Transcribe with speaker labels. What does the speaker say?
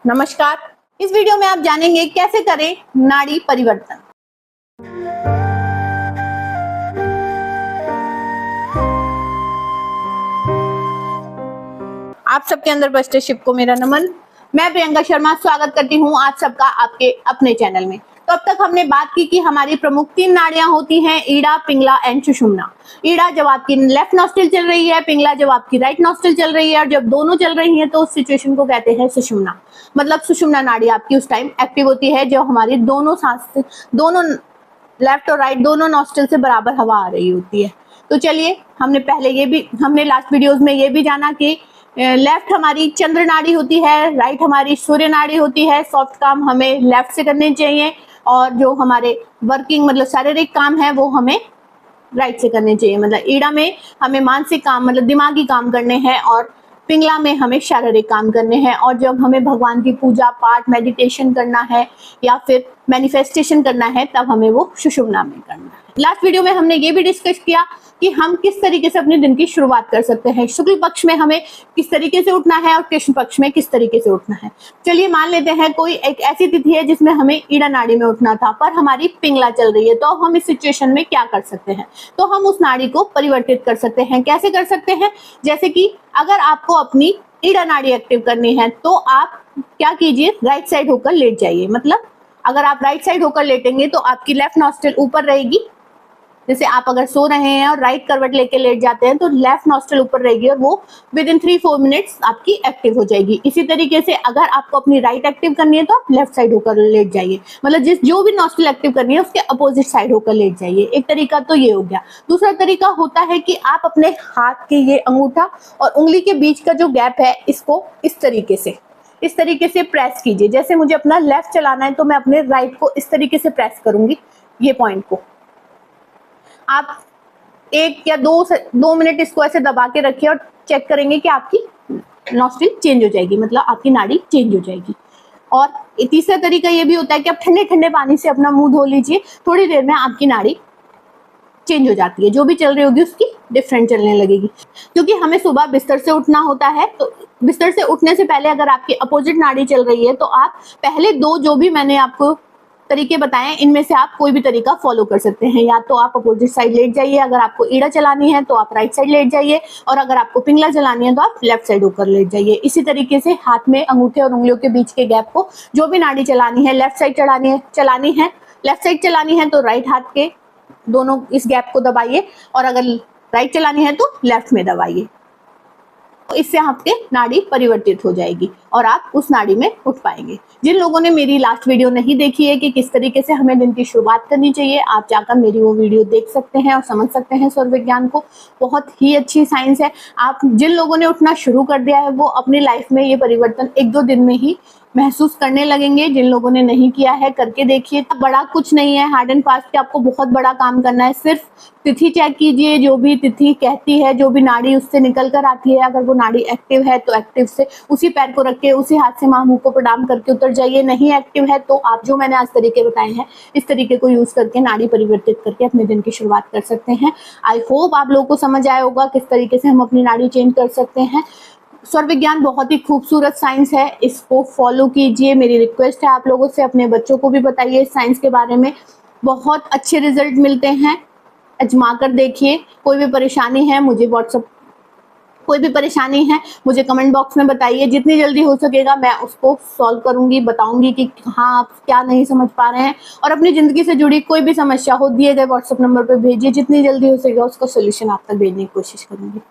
Speaker 1: नमस्कार। इस वीडियो में आप जानेंगे कैसे करें नाड़ी परिवर्तन। आप सबके अंदर बस्टर शिप को मेरा नमन। मैं प्रियंका शर्मा स्वागत करती हूं आप सबका आपके अपने चैनल में। तो अब तक हमने बात की कि हमारी प्रमुख 3 नाड़ियां होती हैं, ईड़ा, पिंगला एंड सुषुम्ना। ईड़ा जब आपकी लेफ्ट नॉस्ट्रिल चल रही है, पिंगला जब आपकी राइट नॉस्ट्रिल चल रही है, और जब दोनों चल रही हैं तो उस सिचुएशन को कहते हैं सुषुम्ना। मतलब सुषुम्ना नाड़ी आपकी उस टाइम एक्टिव होती है जब हमारी दोनों लेफ्ट और राइट दोनों नॉस्ट्रिल से बराबर हवा आ रही होती है। तो चलिए, हमने लास्ट वीडियोस में ये भी जाना कि लेफ्ट हमारी चंद्र नाड़ी होती है, राइट हमारी सूर्य नाड़ी होती है। सॉफ्ट काम हमें लेफ्ट से करने चाहिए और जो हमारे वर्किंग मतलब शारीरिक काम है वो हमें राइट से करने चाहिए। मतलब ईड़ा में हमें मानसिक काम मतलब दिमागी काम करने हैं और पिंगला में हमें शारीरिक काम करने हैं। और जब हमें भगवान की पूजा पाठ मेडिटेशन करना है या फिर मैनिफेस्टेशन करना है तब हमें वो सुषुम्ना में करना है। लास्ट वीडियो में हमने ये भी डिस्कस किया कि हम किस तरीके से अपने दिन की शुरुआत कर सकते हैं। शुक्ल पक्ष में हमें किस तरीके से उठना है और कृष्ण पक्ष में किस तरीके से उठना है। चलिए मान लेते हैं कोई एक ऐसी तिथि है जिसमें हमें ईड़ा नाड़ी में उठना था पर हमारी पिंगला चल रही है, तो हम इस सिचुएशन में क्या कर सकते हैं? तो हम उस नाड़ी को परिवर्तित कर सकते हैं। कैसे कर सकते हैं? जैसे कि अगर आपको अपनी ईड़ा नाड़ी एक्टिव करनी है तो आप क्या कीजिए, राइट साइड होकर लेट जाइए। मतलब अगर आप राइट साइड होकर लेटेंगे तो आपकी लेफ्ट नॉस्ट्रिल ऊपर रहेगी। जैसे आप अगर सो रहे हैं और राइट करवट लेके लेट जाते हैं तो लेफ्ट नॉस्ट्रिल ऊपर रहेगी और वो विद इन 3-4 मिनट्स आपकी एक्टिव हो जाएगी। इसी तरीके से अगर आपको अपनी राइट एक्टिव करनी है तो आप लेफ्ट साइड होकर लेट जाइए। मतलब जो भी नॉस्ट्रिल एक्टिव करनी है उसके अपोजिट साइड होकर लेट जाइए। एक तरीका तो ये हो गया। दूसरा तरीका होता है कि आप अपने हाथ के ये अंगूठा और उंगली के बीच का जो गैप है इसको इस तरीके से प्रेस कीजिए। जैसे मुझे अपना लेफ्ट चलाना है तो मैं अपने राइट को इस तरीके से प्रेस करूंगी। ये पॉइंट को आप 1 या 2 मिनट इसको ऐसे दबा के रखिए और चेक करेंगे कि आपकी नॉस्ट्रिल चेंज हो जाएगी, मतलब आपकी नाड़ी चेंज हो जाएगी। और तीसरा तरीका ये भी होता है कि आप ठंडे ठंडे पानी से अपना मुंह धो लीजिए। थोड़ी देर में आपकी नाड़ी चेंज हो जाती है, जो भी चल रही होगी उसकी डिफरेंट चलने लगेगी। क्योंकि हमें सुबह बिस्तर से उठना होता है, तो बिस्तर से उठने से पहले अगर आपकी अपोजिट नाड़ी चल रही है तो आप पहले 2 जो भी मैंने आपको तरीके बताएं इनमें से आप कोई भी तरीका फॉलो कर सकते हैं। या तो आप अपोजिट साइड लेट जाइए, अगर आपको ईड़ा चलानी है तो आप राइट साइड लेट जाइए, और अगर आपको पिंगला चलानी है तो आप लेफ्ट साइड होकर लेट जाइए। इसी तरीके से हाथ में अंगूठे और उंगलियों के बीच के गैप को जो भी नाड़ी चलानी है, लेफ्ट साइड लेफ्ट साइड चलानी है तो राइट हाथ के दोनों इस गैप को दबाइए, और अगर राइट चलानी है तो लेफ्ट में दबाइए। तो इससे आपके नाड़ी परिवर्तित हो जाएगी और आप उस नाड़ी में उठ पाएंगे। जिन लोगों ने मेरी लास्ट वीडियो नहीं देखी है कि किस तरीके से हमें दिन की शुरुआत करनी चाहिए, आप जाकर मेरी वो वीडियो देख सकते हैं और समझ सकते हैं सौर विज्ञान को। बहुत ही अच्छी साइंस है। आप जिन लोगों ने उठना शुरू कर दिया है वो अपनी लाइफ में ये परिवर्तन 1-2 दिन में ही महसूस करने लगेंगे। जिन लोगों ने नहीं किया है करके देखिए। बड़ा कुछ नहीं है, हार्ड एंड फास्ट के आपको बहुत बड़ा काम करना है। सिर्फ तिथि चेक कीजिए, जो भी तिथि कहती है, जो भी नाड़ी उससे निकल कर आती है, अगर वो नाड़ी एक्टिव है तो एक्टिव से उसी पैर को रख के उसी हाथ से माँ मुँह को प्रणाम करके उतर जाइए। नहीं एक्टिव है तो आप जो मैंने आज तरीके बताए हैं इस तरीके को यूज करके नाड़ी परिवर्तित करके अपने दिन की शुरुआत कर सकते हैं। आई होप आप लोगों को समझ आया होगा किस तरीके से हम अपनी नाड़ी चेंज कर सकते हैं। सौर विज्ञान बहुत ही खूबसूरत साइंस है, इसको फॉलो कीजिए। मेरी रिक्वेस्ट है आप लोगों से, अपने बच्चों को भी बताइए इस साइंस के बारे में। बहुत अच्छे रिजल्ट मिलते हैं, आजमा कर देखिए। कोई भी परेशानी है मुझे कमेंट बॉक्स में बताइए। जितनी जल्दी हो सकेगा मैं उसको सॉल्व करूंगी, बताऊंगी कि हाँ आप क्या नहीं समझ पा रहे हैं। और अपनी जिंदगी से जुड़ी कोई भी समस्या हो दिए गए व्हाट्सएप नंबर पर भेजिए। जितनी जल्दी हो सकेगा उसका सोल्यूशन आप तक भेजने की कोशिश करूंगी।